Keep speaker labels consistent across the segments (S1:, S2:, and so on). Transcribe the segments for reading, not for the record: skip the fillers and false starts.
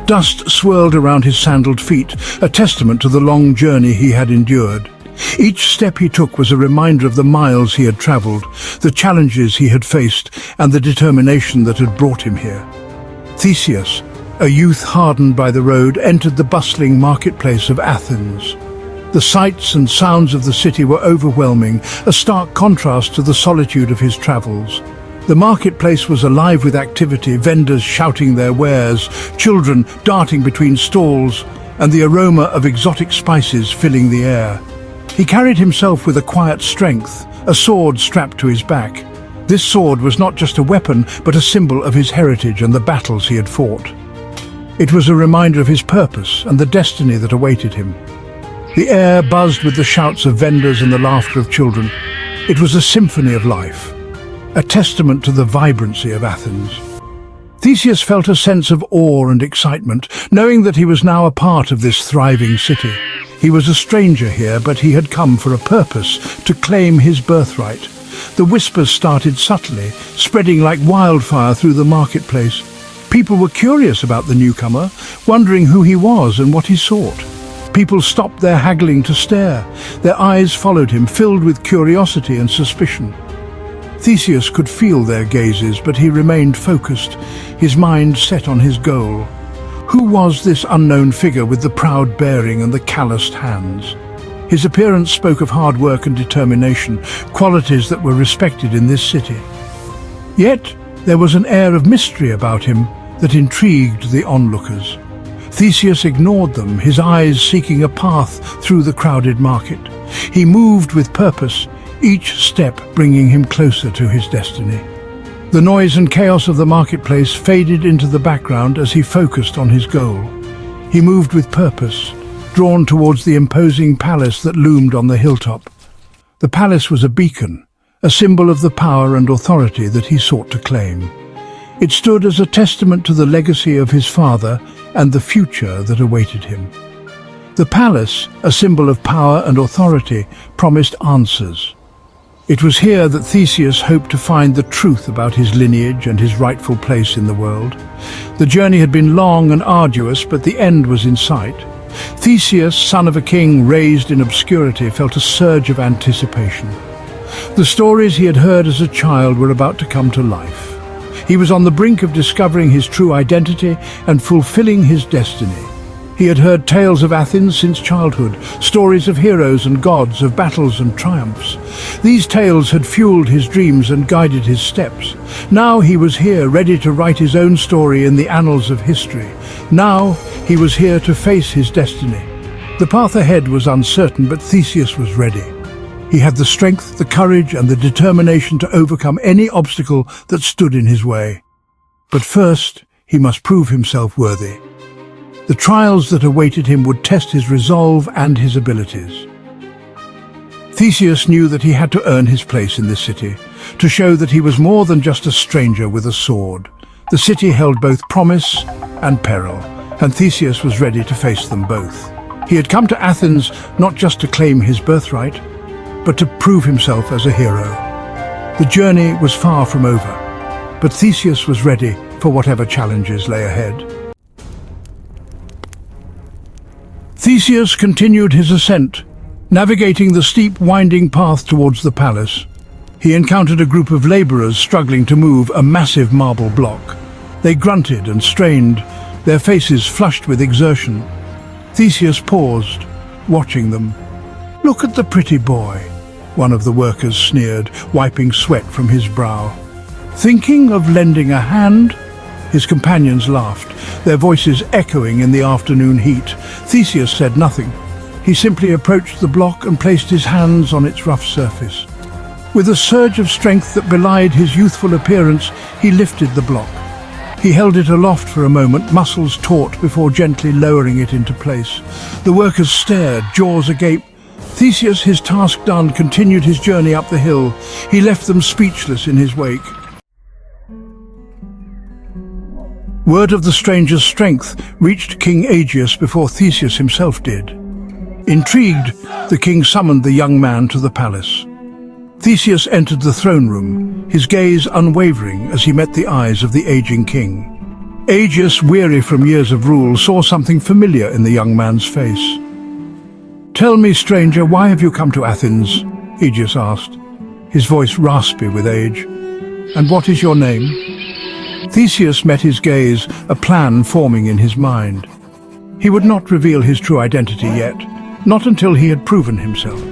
S1: Dust swirled around his sandaled feet, a testament to the long journey he had endured. Each step he took was a reminder of the miles he had traveled, the challenges he had faced, and the determination that had brought him here. Theseus, a youth hardened by the road, entered the bustling marketplace of Athens. The sights and sounds of the city were overwhelming, a stark contrast to the solitude of his travels. The marketplace was alive with activity, vendors shouting their wares, children darting between stalls, and the aroma of exotic spices filling the air. He carried himself with a quiet strength, a sword strapped to his back. This sword was not just a weapon, but a symbol of his heritage and the battles he had fought. It was a reminder of his purpose and the destiny that awaited him. The air buzzed with the shouts of vendors and the laughter of children. It was a symphony of life, a testament to the vibrancy of Athens. Theseus felt a sense of awe and excitement, knowing that he was now a part of this thriving city. He was a stranger here, but he had come for a purpose, to claim his birthright. The whispers started subtly, spreading like wildfire through the marketplace. People were curious about the newcomer, wondering who he was and what he sought. People stopped their haggling to stare. Their eyes followed him, filled with curiosity and suspicion. Theseus could feel their gazes, but he remained focused, his mind set on his goal. Who was this unknown figure with the proud bearing and the calloused hands? His appearance spoke of hard work and determination, qualities that were respected in this city. Yet there was an air of mystery about him that intrigued the onlookers. Theseus ignored them, his eyes seeking a path through the crowded market. He moved with purpose, each step bringing him closer to his destiny. The noise and chaos of the marketplace faded into the background as he focused on his goal. He moved with purpose, drawn towards the imposing palace that loomed on the hilltop. The palace was a beacon, a symbol of the power and authority that he sought to claim. It stood as a testament to the legacy of his father and the future that awaited him. The palace, a symbol of power and authority, promised answers. It was here that Theseus hoped to find the truth about his lineage and his rightful place in the world. The journey had been long and arduous, but the end was in sight. Theseus, son of a king raised in obscurity, felt a surge of anticipation. The stories he had heard as a child were about to come to life. He was on the brink of discovering his true identity and fulfilling his destiny. He had heard tales of Athens since childhood, stories of heroes and gods, of battles and triumphs. These tales had fueled his dreams and guided his steps. Now he was here, ready to write his own story in the annals of history. Now he was here to face his destiny. The path ahead was uncertain, but Theseus was ready. He had the strength, the courage, and the determination to overcome any obstacle that stood in his way. But first, he must prove himself worthy. The trials that awaited him would test his resolve and his abilities. Theseus knew that he had to earn his place in this city, to show that he was more than just a stranger with a sword. The city held both promise and peril, and Theseus was ready to face them both. He had come to Athens not just to claim his birthright, but to prove himself as a hero. The journey was far from over, but Theseus was ready for whatever challenges lay ahead. Theseus continued his ascent, navigating the steep, winding path towards the palace. He encountered a group of laborers struggling to move a massive marble block. They grunted and strained, their faces flushed with exertion. Theseus paused, watching them. "Look at the pretty boy," one of the workers sneered, wiping sweat from his brow. "Thinking of lending a hand?" His companions laughed, their voices echoing in the afternoon heat. Theseus said nothing. He simply approached the block and placed his hands on its rough surface. With a surge of strength that belied his youthful appearance, he lifted the block. He held it aloft for a moment, muscles taut, before gently lowering it into place. The workers stared, jaws agape. Theseus, his task done, continued his journey up the hill. He left them speechless in his wake. Word of the stranger's strength reached King Aegeus before Theseus himself did. Intrigued, the king summoned the young man to the palace. Theseus entered the throne room, his gaze unwavering as he met the eyes of the aging king. Aegeus, weary from years of rule, saw something familiar in the young man's face. "Tell me, stranger, why have you come to Athens?" Aegeus asked, his voice raspy with age. "And what is your name?" Theseus met his gaze, a plan forming in his mind. He would not reveal his true identity yet, not until he had proven himself.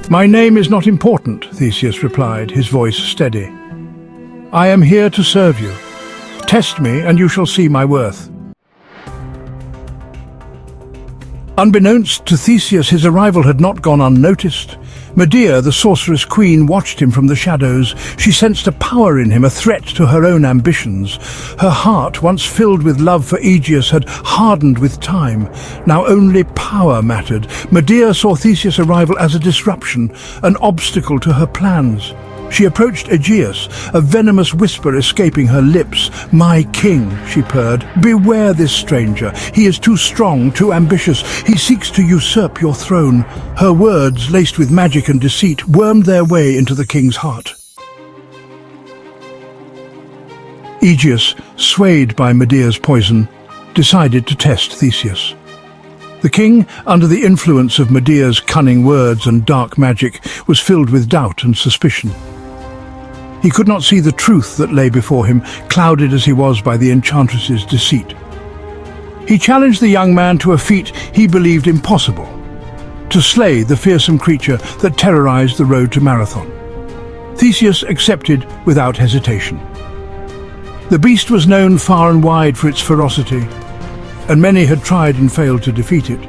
S1: "My name is not important," Theseus replied, his voice steady. "I am here to serve you. Test me, and you shall see my worth." Unbeknownst to Theseus, his arrival had not gone unnoticed. Medea, the sorceress queen, watched him from the shadows. She sensed a power in him, a threat to her own ambitions. Her heart, once filled with love for Aegeus, had hardened with time. Now only power mattered. Medea saw Theseus' arrival as a disruption, an obstacle to her plans. She approached Aegeus, a venomous whisper escaping her lips. "My king," she purred, "beware this stranger. He is too strong, too ambitious. He seeks to usurp your throne." Her words, laced with magic and deceit, wormed their way into the king's heart. Aegeus, swayed by Medea's poison, decided to test Theseus. The king, under the influence of Medea's cunning words and dark magic, was filled with doubt and suspicion. He could not see the truth that lay before him, clouded as he was by the enchantress's deceit. He challenged the young man to a feat he believed impossible: to slay the fearsome creature that terrorized the road to Marathon. Theseus accepted without hesitation. The beast was known far and wide for its ferocity, and many had tried and failed to defeat it.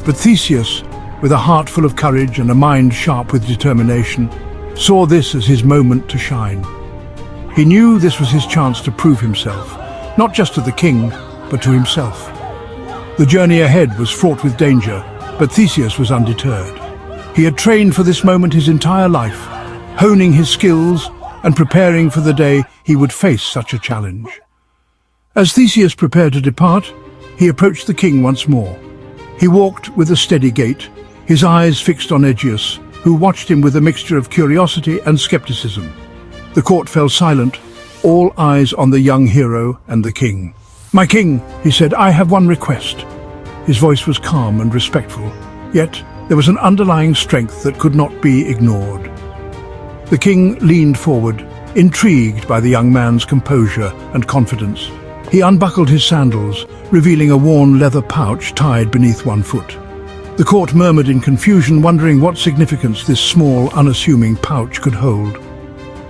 S1: But Theseus, with a heart full of courage and a mind sharp with determination, saw this as his moment to shine. He knew this was his chance to prove himself, not just to the king, but to himself. The journey ahead was fraught with danger, but Theseus was undeterred. He had trained for this moment his entire life, honing his skills and preparing for the day he would face such a challenge. As Theseus prepared to depart, he approached the king once more. He walked with a steady gait, his eyes fixed on Aegeus, who watched him with a mixture of curiosity and skepticism. The court fell silent, all eyes on the young hero and the king. "My king," he said, "I have one request." His voice was calm and respectful, yet there was an underlying strength that could not be ignored. The king leaned forward, intrigued by the young man's composure and confidence. He unbuckled his sandals, revealing a worn leather pouch tied beneath one foot. The court murmured in confusion, wondering what significance this small, unassuming pouch could hold.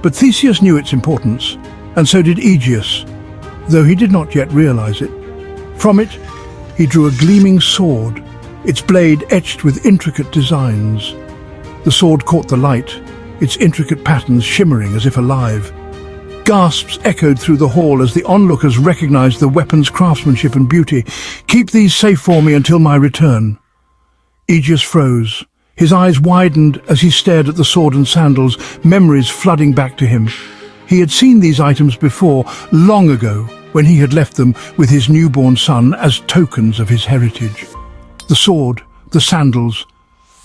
S1: But Theseus knew its importance, and so did Aegeus, though he did not yet realize it. From it, he drew a gleaming sword, its blade etched with intricate designs. The sword caught the light, its intricate patterns shimmering as if alive. Gasps echoed through the hall as the onlookers recognized the weapon's craftsmanship and beauty. "Keep these safe for me until my return." Aegeus froze. His eyes widened as he stared at the sword and sandals, memories flooding back to him. He had seen these items before, long ago, when he had left them with his newborn son as tokens of his heritage. The sword, the sandals,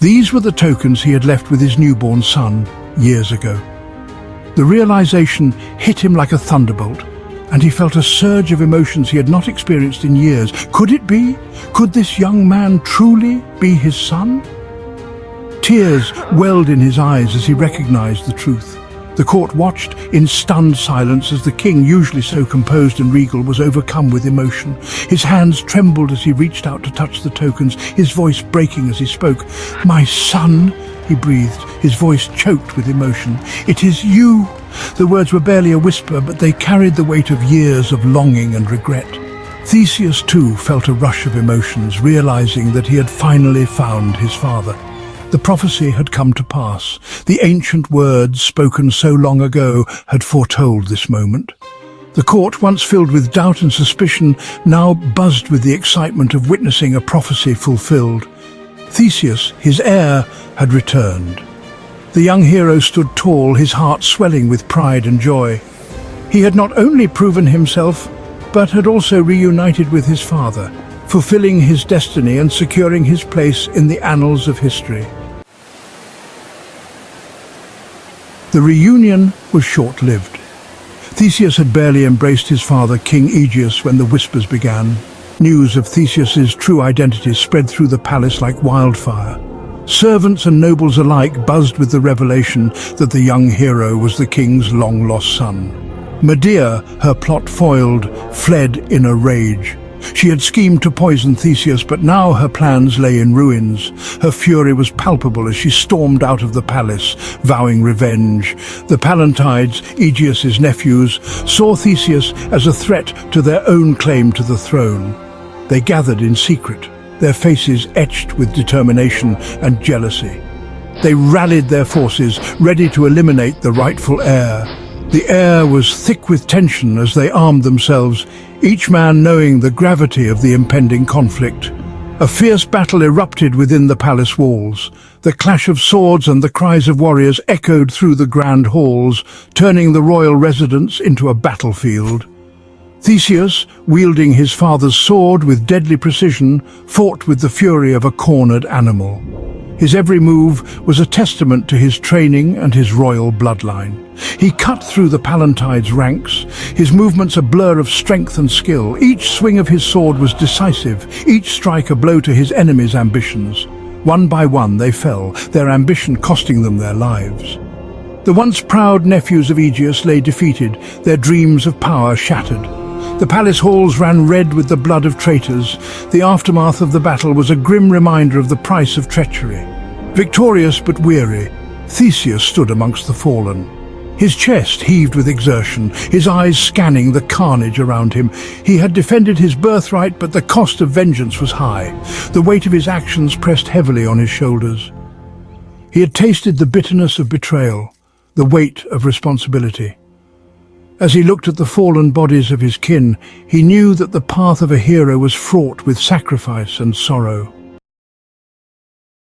S1: these were the tokens he had left with his newborn son years ago. The realization hit him like a thunderbolt, and he felt a surge of emotions he had not experienced in years. Could it be? Could this young man truly be his son? Tears welled in his eyes as he recognized the truth. The court watched in stunned silence as the king, usually so composed and regal, was overcome with emotion. His hands trembled as he reached out to touch the tokens, his voice breaking as he spoke. "My son," he breathed, his voice choked with emotion. "It is you." The words were barely a whisper, but they carried the weight of years of longing and regret. Theseus too felt a rush of emotions, realizing that he had finally found his father. The prophecy had come to pass. The ancient words spoken so long ago had foretold this moment. The court, once filled with doubt and suspicion, now buzzed with the excitement of witnessing a prophecy fulfilled. Theseus, his heir, had returned. The young hero stood tall, his heart swelling with pride and joy. He had not only proven himself, but had also reunited with his father, fulfilling his destiny and securing his place in the annals of history. The reunion was short-lived. Theseus had barely embraced his father, King Aegeus, when the whispers began. News of Theseus's true identity spread through the palace like wildfire. Servants and nobles alike buzzed with the revelation that the young hero was the king's long-lost son. Medea, her plot foiled, fled in a rage. She had schemed to poison Theseus, but now her plans lay in ruins. Her fury was palpable as she stormed out of the palace, vowing revenge. The Pallantides, Aegeus's nephews, saw Theseus as a threat to their own claim to the throne. They gathered in secret, their faces etched with determination and jealousy. They rallied their forces, ready to eliminate the rightful heir. The air was thick with tension as they armed themselves, each man knowing the gravity of the impending conflict. A fierce battle erupted within the palace walls. The clash of swords and the cries of warriors echoed through the grand halls, turning the royal residence into a battlefield. Theseus, wielding his father's sword with deadly precision, fought with the fury of a cornered animal. His every move was a testament to his training and his royal bloodline. He cut through the Pallantides' ranks, his movements a blur of strength and skill. Each swing of his sword was decisive, each strike a blow to his enemies' ambitions. One by one they fell, their ambition costing them their lives. The once proud nephews of Aegeus lay defeated, their dreams of power shattered. The palace halls ran red with the blood of traitors. The aftermath of the battle was a grim reminder of the price of treachery. Victorious but weary, Theseus stood amongst the fallen. His chest heaved with exertion, his eyes scanning the carnage around him. He had defended his birthright, but the cost of vengeance was high. The weight of his actions pressed heavily on his shoulders. He had tasted the bitterness of betrayal, the weight of responsibility. As he looked at the fallen bodies of his kin, he knew that the path of a hero was fraught with sacrifice and sorrow.